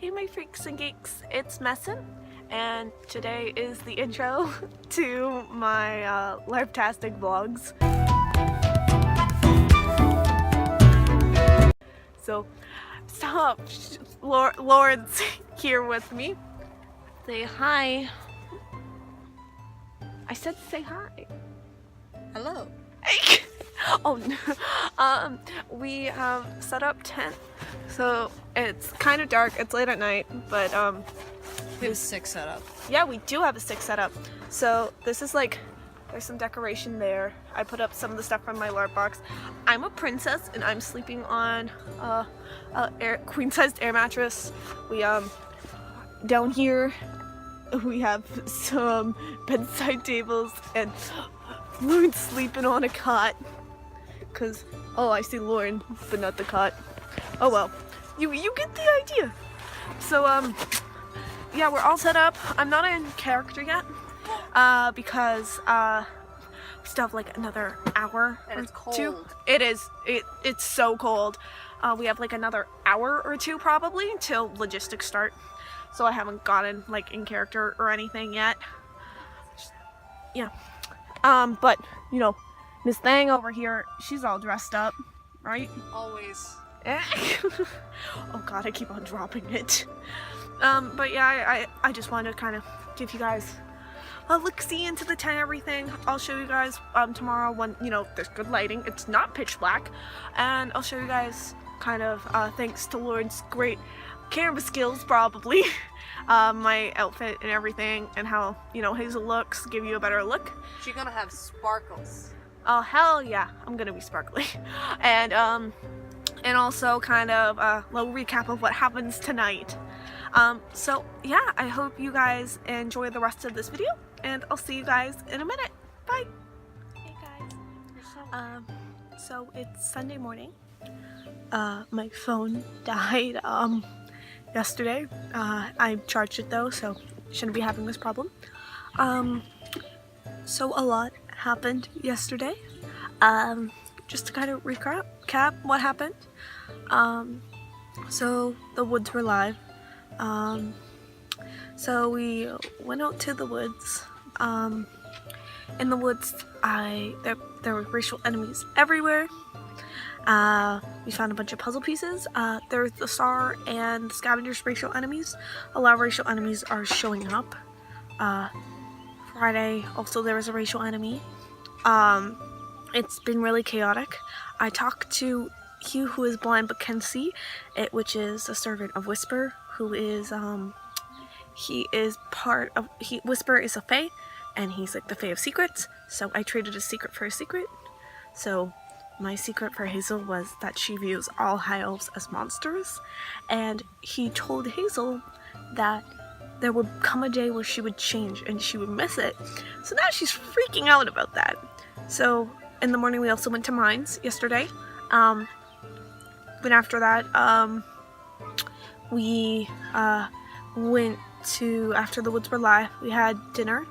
Hey my freaks and geeks, it's Messin, and today is the intro to my Larptastic vlogs. So, stop, Lauren's here with me. Say hi. I said say hi. Hello. Oh no. We have set up tent, so it's kind of dark. It's late at night, but We have a sick setup. yeah, we do have a stick setup. So this is like, there's some decoration there. I put up some of the stuff from my LARP box. I'm a princess and I'm sleeping on a queen-sized air mattress. We down here we have some bedside tables and Lauren's sleeping on a cot. Cause I see Lauren, but not the cot. Oh well, you get the idea. So yeah, we're all set up. I'm not in character yet, because we still have like another hour And or it's cold. two. It is. It's so cold. We have like another hour or two probably till logistics start. So I haven't gotten like in character or anything yet. Yeah. But you know, Miss Thang over here, she's all dressed up, right? Always. Oh god, I keep on dropping it. But yeah, I just wanted to kind of give you guys a look-see into the tent, everything. I'll show you guys tomorrow when, you know, there's good lighting. It's not pitch black. And I'll show you guys kind of, thanks to Lauren's great camera skills, probably, my outfit and everything, and how, you know, Hazel looks, give you a better look. She's gonna have sparkles. Oh hell yeah, I'm gonna be sparkly. And also kind of a little recap of what happens tonight. So yeah, I hope you guys enjoy the rest of this video, and I'll see you guys in a minute. Bye. Hey guys. So it's Sunday morning. My phone died yesterday. I charged it though, so shouldn't be having this problem. So a lot happened yesterday. Just to kind of recap what happened. So the woods were live. So we went out to the woods. In the woods, there were racial enemies everywhere. We found a bunch of puzzle pieces. There's the Star and the Scavenger's racial enemies. A lot of racial enemies are showing up. Friday, also there was a racial enemy. It's been really chaotic. I talked to Hugh, who is blind but can see, which is a servant of Whisper, who is, he is Whisper is a fae, and he's like the fae of secrets, so I traded a secret for a secret. So my secret for Hazel was that she views all high elves as monsters, and he told Hazel that there would come a day where she would change and she would miss it. So now she's freaking out about that. So in the morning we also went to mines yesterday. But after that, we went to, after the woods were live, we had dinner.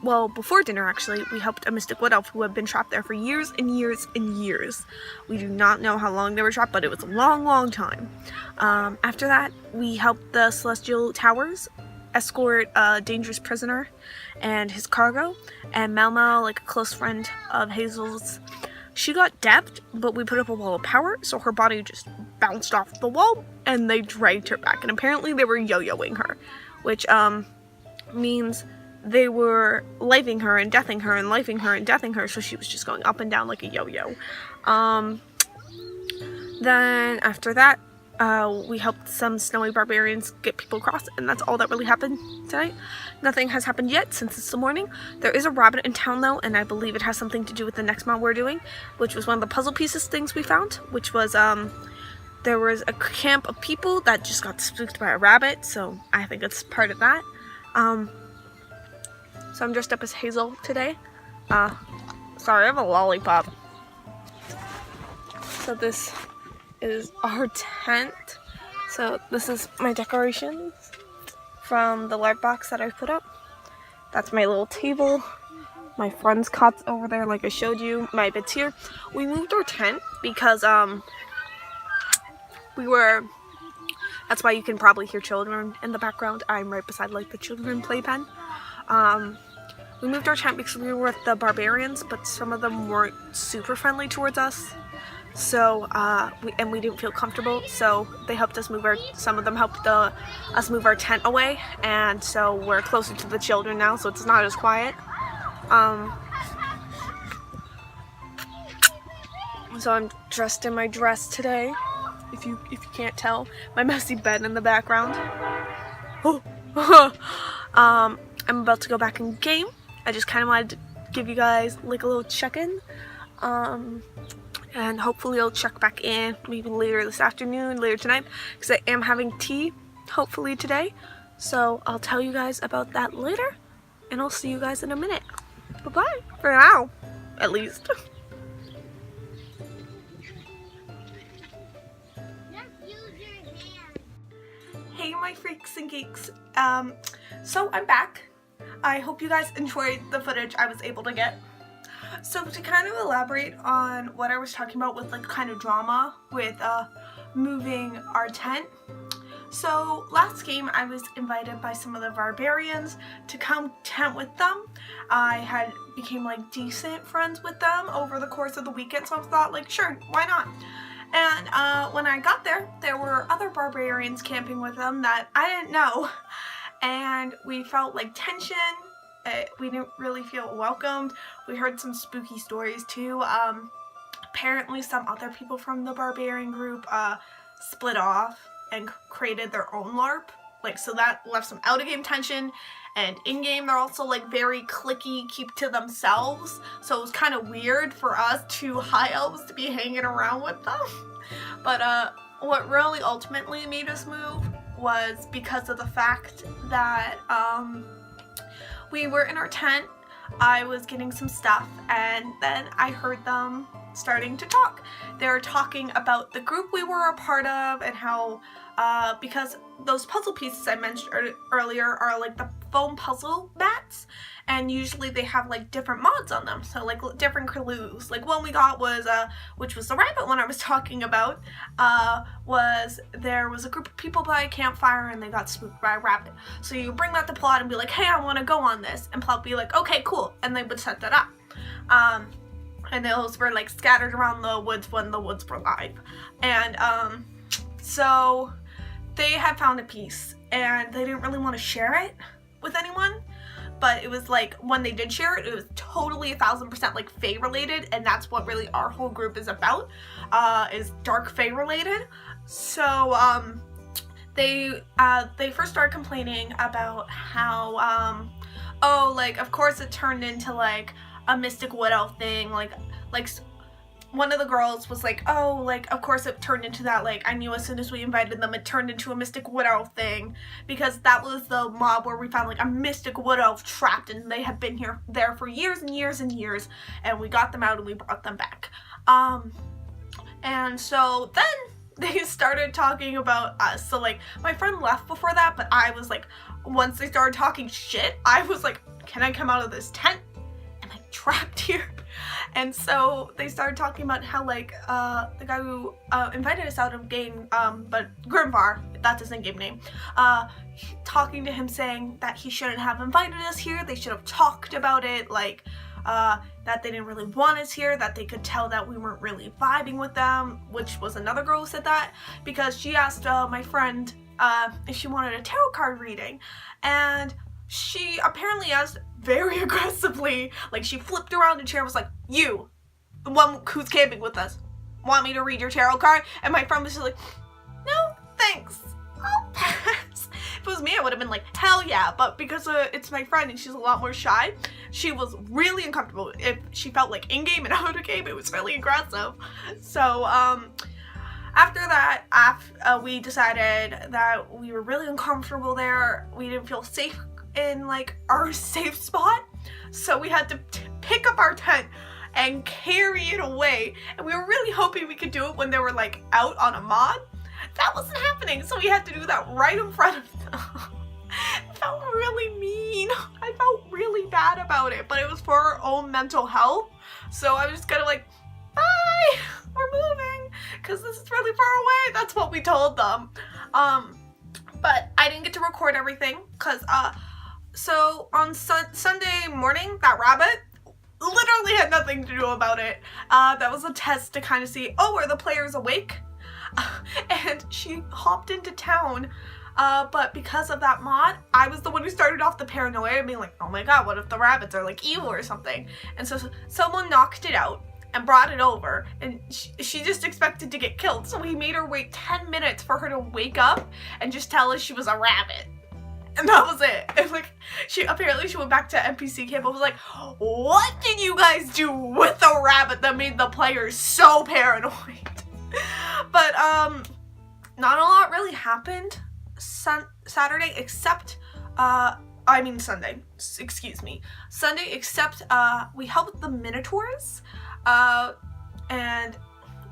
Well, before dinner actually, we helped a mystic wood elf who had been trapped there for years and years and years. We do not know how long they were trapped, but it was a long, long time. After that, we helped the Celestial Towers escort a dangerous prisoner and his cargo, and Mal, like a close friend of Hazel's, she got dapped, but we put up a wall of power, so her body just bounced off the wall, and they dragged her back, and apparently they were yo-yoing her, which means they were lifing her and deathing her and lifing her and deathing her, so she was just going up and down like a yo-yo. Then after that, we helped some snowy barbarians get people across, and that's all that really happened tonight. Nothing has happened yet since it's the morning. There is a rabbit in town though, and I believe it has something to do with the next mod we're doing, which was one of the puzzle pieces things we found, which was, there was a camp of people that just got spooked by a rabbit, so I think it's part of that. So I'm dressed up as Hazel today. Sorry, I have a lollipop. So this is our tent. So this is my decorations from the LARP box that I put up. That's my little table. My friend's cot's over there, like I showed you. My bed's here. We moved our tent because we were That's why you can probably hear children in the background. I'm right beside like the children playpen. We moved our tent because we were with the barbarians, but some of them weren't super friendly towards us. So we didn't feel comfortable, so they helped us move some of them helped us move our tent away, and so we're closer to the children now, so it's not as quiet. So I'm dressed in my dress today, if you can't tell. My messy bed in the background. I'm about to go back in game. I just kind of wanted to give you guys like a little check-in. And hopefully I'll check back in maybe later this afternoon, later tonight, because I am having tea, hopefully today. So I'll tell you guys about that later, and I'll see you guys in a minute. Bye-bye, for now, at least. Hey my freaks and geeks, so I'm back. I hope you guys enjoyed the footage I was able to get. So to kind of elaborate on what I was talking about with like kind of drama with moving our tent. So last game I was invited by some of the barbarians to come tent with them. I became like decent friends with them over the course of the weekend, so I thought like sure, why not? And when I got there, there were other barbarians camping with them that I didn't know, and we felt like tension. We didn't really feel welcomed. We heard some spooky stories too. Apparently some other people from the barbarian group split off and created their own LARP. Like, so that left some out-of-game tension, and in-game they're also like very cliquey, keep to themselves. So it was kind of weird for us two high elves to be hanging around with them. But what really ultimately made us move was because of the fact that we were in our tent, I was getting some stuff, and then I heard them starting to talk. They were talking about the group we were a part of and how, because those puzzle pieces I mentioned earlier are like the foam puzzle mats, and usually they have like different mods on them, so like different clues. Like one we got was, which was the rabbit one I was talking about, there was a group of people by a campfire and they got spooked by a rabbit. So you bring that to Plot and be like, hey, I want to go on this, and Plot would be like, okay, cool, and they would set that up. And those were like scattered around the woods when the woods were live. And so they had found a piece and they didn't really want to share it with anyone, but it was like when they did share it, it was totally 1000% like fae related, and that's what really our whole group is about, is dark fae related. So they first started complaining about how oh, like of course it turned into like a mystic wood elf thing, like one of the girls was like, oh, like of course it turned into that, like I knew as soon as we invited them it turned into a mystic wood elf thing, because that was the mob where we found like a mystic wood elf trapped, and they had been there for years and years and years, and we got them out and we brought them back. And so then they started talking about us. So like my friend left before that, but I was like, once they started talking shit, I was like, can I come out of this tent? Am I trapped here? And so they started talking about how like the guy who invited us out of game, but Grimvar, that's his in-game name, talking to him saying that he shouldn't have invited us here, they should have talked about it, like that they didn't really want us here, that they could tell that we weren't really vibing with them, which was another girl who said that, because she asked my friend if she wanted a tarot card reading, and she apparently asked very aggressively, like she flipped around the chair and was like, you, the one who's camping with us, want me to read your tarot card? And my friend was just like, no thanks, I'll pass. If it was me I would have been like, hell yeah, but because it's my friend and she's a lot more shy, she was really uncomfortable. If she felt like in-game and out of game, it was really aggressive. So after that, we decided that we were really uncomfortable there. We didn't feel safe in like our safe spot, so we had to pick up our tent and carry it away, and we were really hoping we could do it when they were like out on a mod. That wasn't happening, so we had to do that right in front of them. It felt really mean. I felt really bad about it, but it was for our own mental health, so I was just kind of like, bye, we're moving because this is really far away. That's what we told them. I didn't get to record everything because so on Sunday morning, that rabbit literally had nothing to do about it. That was a test to kind of see, oh, are the players awake? And she hopped into town, but because of that mod, I was the one who started off the paranoia, being like, oh my god, what if the rabbits are like evil or something? And so someone knocked it out and brought it over, and she just expected to get killed, so we made her wait 10 minutes for her to wake up and just tell us she was a rabbit. And that was it. And like, she went back to NPC camp and was like, what did you guys do with the rabbit that made the players so paranoid? But not a lot really happened Saturday except Sunday, excuse me. Sunday except we helped the Minotaurs, and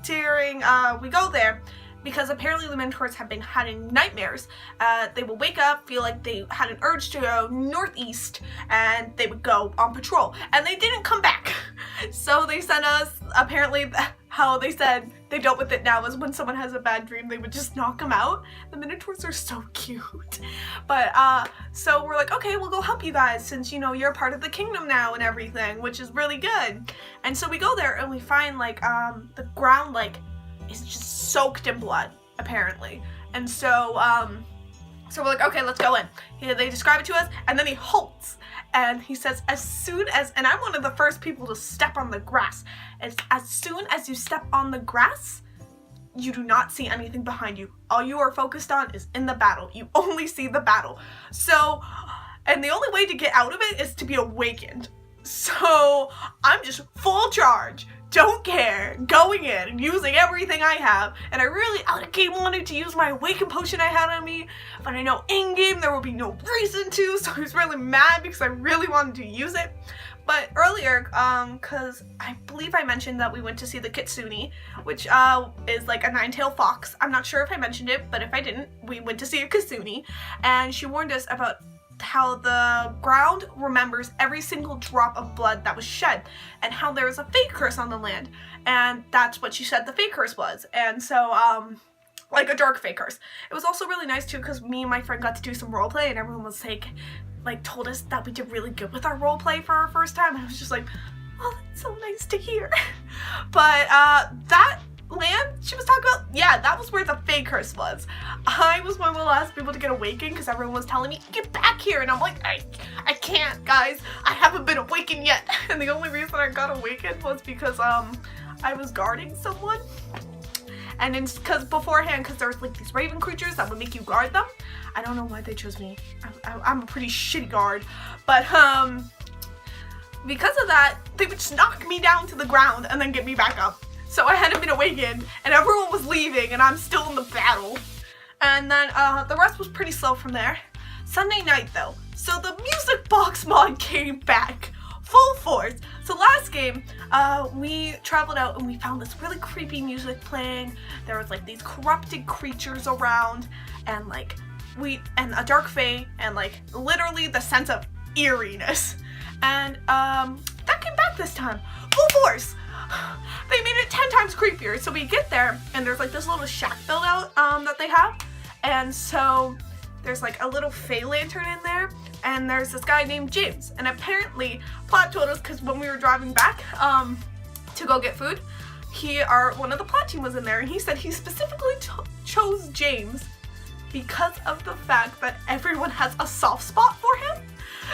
during we go there because apparently the Minotaurs have been having nightmares. They will wake up, feel like they had an urge to go northeast, and they would go on patrol, and they didn't come back. So they sent us, apparently how they said they dealt with it now is when someone has a bad dream, they would just knock them out. The Minotaurs are so cute. But so we're like, okay, we'll go help you guys since, you know, you're part of the kingdom now and everything, which is really good. And so we go there and we find like the ground like is just soaked in blood, apparently. And so so we're like, okay, let's go in. They describe it to us, and then he halts, and he says, as soon as, and I'm one of the first people to step on the grass, as soon as you step on the grass, you do not see anything behind you. All you are focused on is in the battle. You only see the battle. So, and the only way to get out of it is to be awakened. So, I'm just full charge. Don't care, going in and using everything I have, and I really out of game wanted to use my awaken potion I had on me, but I know in game there will be no reason to, so I was really mad because I really wanted to use it. But earlier, cause I believe I mentioned that we went to see the kitsune, which is like a 9-tailed fox. I'm not sure if I mentioned it, but if I didn't, we went to see a kitsune, and she warned us about how the ground remembers every single drop of blood that was shed, and how there is a fate curse on the land, and that's what she said the fate curse was. And so like a dark fate curse. It was also really nice too because me and my friend got to do some roleplay, and everyone was like told us that we did really good with our roleplay for our first time, and I was just like, oh, that's so nice to hear. But that land she was talking about, yeah, that was where the fate curse was. I was one of the last people to get awakened because everyone was telling me, get back here, and I'm like, I can't, guys, I haven't been awakened yet. And the only reason I got awakened was because I was guarding someone, and then because beforehand, because there was like these raven creatures that would make you guard them. I don't know why they chose me. I'm a pretty shitty guard, but because of that, they would just knock me down to the ground and then get me back up. So I hadn't been awakened, and everyone was leaving, and I'm still in the battle. And then the rest was pretty slow from there. Sunday night though, so the music box mod came back full force. So last game, we traveled out and we found this really creepy music playing. There was like these corrupted creatures around, and like and a dark fae, and like literally the sense of eeriness. And that came back this time, full force. They made it 10 times creepier. So we get there, and there's like this little shack build out that they have, and so there's like a little fae lantern in there, and there's this guy named James, and apparently plot told us, because when we were driving back to go get food, one of the plot team was in there, and he said he specifically chose James because of the fact that everyone has a soft spot for him.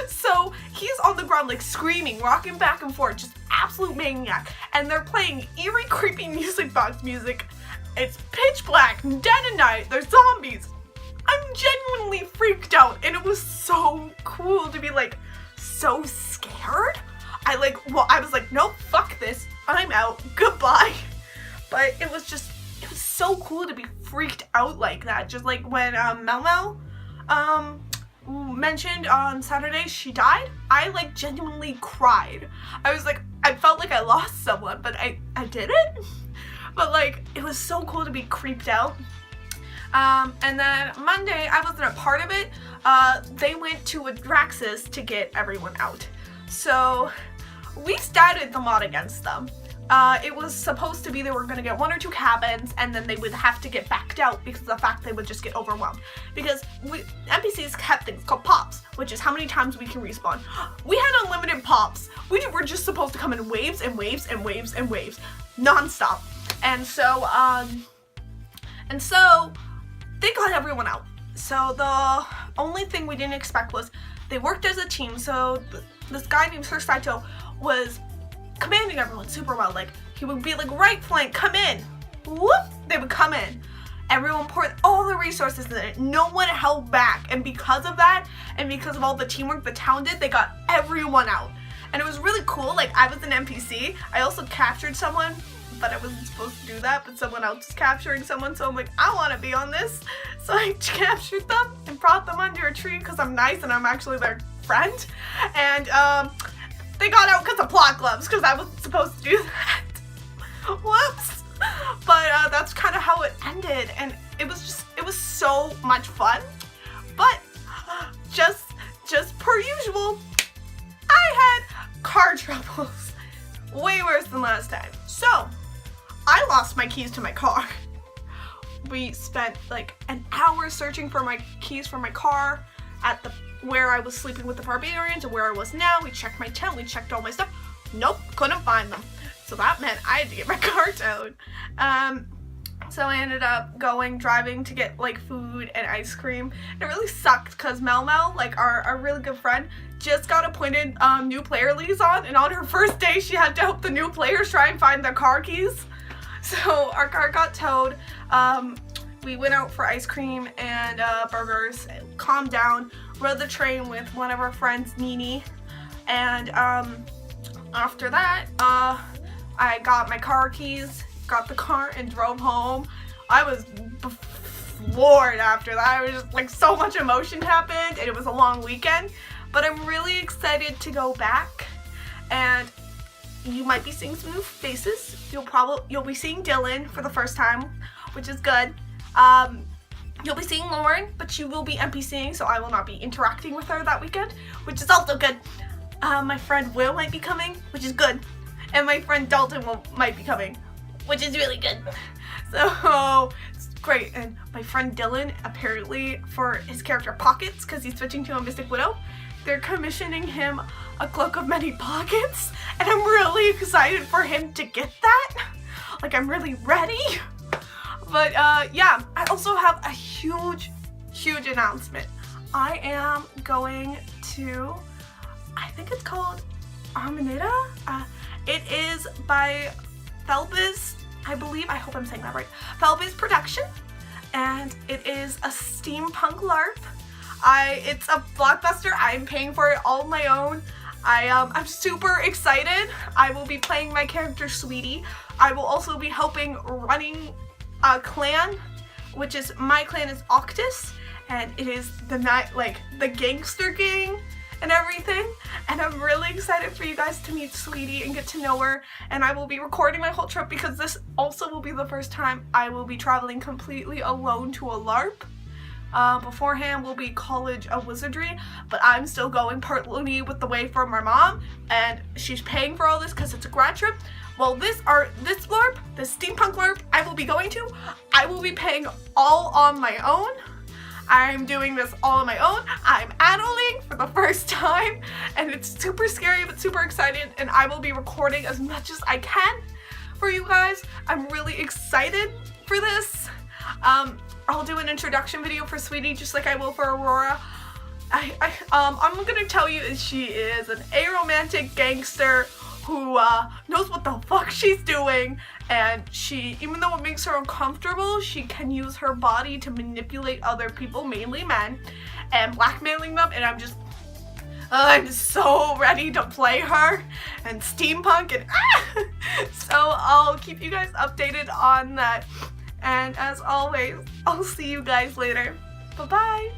So he's on the ground like screaming, rocking back and forth, just absolute maniac. And they're playing eerie, creepy music box music. It's pitch black, dead at night, there's zombies. I'm genuinely freaked out, and it was so cool to be like so scared. I was like, nope, fuck this, I'm out, goodbye. But it was so cool to be freaked out like that. Just like when Mel mentioned on Saturday she died, I like genuinely cried. I was like, I felt like I lost someone, but I didn't. But like, it was so cool to be creeped out. And then Monday, I wasn't a part of it. They went to Adraxis to get everyone out. So we started the mod against them. It was supposed to be they were going to get 1 or 2 cabins, and then they would have to get backed out because of the fact they would just get overwhelmed. Because NPCs kept things called pops, which is how many times we can respawn. We had unlimited pops. We were just supposed to come in waves and waves and waves and waves, non-stop. And so they got everyone out. So the only thing we didn't expect was they worked as a team. So this guy named Sir Saito was commanding everyone super well. Like, he would be like, right flank, come in. Whoop, they would come in. Everyone poured all the resources in it. No one held back. And because of that, and because of all the teamwork the town did, they got everyone out. And it was really cool. Like, I was an NPC. I also captured someone, but I wasn't supposed to do that, but someone else is capturing someone, so I'm like, I want to be on this. So I captured them and brought them under a tree because I'm nice and I'm actually their friend. And they got out because of plot gloves, because I wasn't supposed to do that. Whoops. But that's kind of how it ended, and it was so much fun. But just per usual, I had car troubles. Way worse than last time. So I lost my keys to my car. We spent like an hour searching for my keys for my car at where I was sleeping with the barbarians and where I was now. We checked my tent, we checked all my stuff. Nope, couldn't find them. So that meant I had to get my car towed. So I ended up driving to get like food and ice cream. It really sucked because Mel, like our really good friend, just got appointed new player liaison, and on her first day she had to help the new players try and find their car keys. So our car got towed. We went out for ice cream and burgers, calmed down, rode the train with one of our friends, Nini, and after that I got my car keys, got the car, and drove home. I was floored after that. I was just like, so much emotion happened, and it was a long weekend. But I'm really excited to go back, and you might be seeing some new faces. You'll be seeing Dylan for the first time, which is good. You'll be seeing Lauren, but she will be NPCing, so I will not be interacting with her that weekend, which is also good. My friend Will might be coming, which is good, and my friend Dalton might be coming, which is really good. So it's great. And my friend Dylan, apparently for his character Pockets, because he's switching to a Mystic Widow, they're commissioning him a cloak of many pockets, and I'm really excited for him to get that. Like, I'm really ready. But yeah, I also have a huge announcement. I am going to, I think it's called Armanida. It is by Felbiz, I believe. I hope I'm saying that right. Felbiz Production, and it is a steampunk LARP. It's a blockbuster. I'm paying for it all on my own. I'm super excited. I will be playing my character Sweetie. I will also be helping running a clan, which is, my clan is Octus, and it is the gangster gang and everything. And I'm really excited for you guys to meet Sweetie and get to know her. And I will be recording my whole trip because this also will be the first time I will be traveling completely alone to a LARP. Beforehand will be College of Wizardry, but I'm still going partly with the way for my mom, and she's paying for all this because it's a grad trip. Well, this LARP, this steampunk LARP I will be going to, I will be paying all on my own. I'm doing this all on my own. I'm adulting for the first time, and it's super scary but super excited, and I will be recording as much as I can for you guys. I'm really excited for this. I'll do an introduction video for Sweetie just like I will for Aurora. I'm gonna tell you she is an aromantic gangster who knows what the fuck she's doing, and she, even though it makes her uncomfortable, she can use her body to manipulate other people, mainly men, and blackmailing them, and I'm so ready to play her and steampunk, and so I'll keep you guys updated on that. And as always, I'll see you guys later. Bye-bye!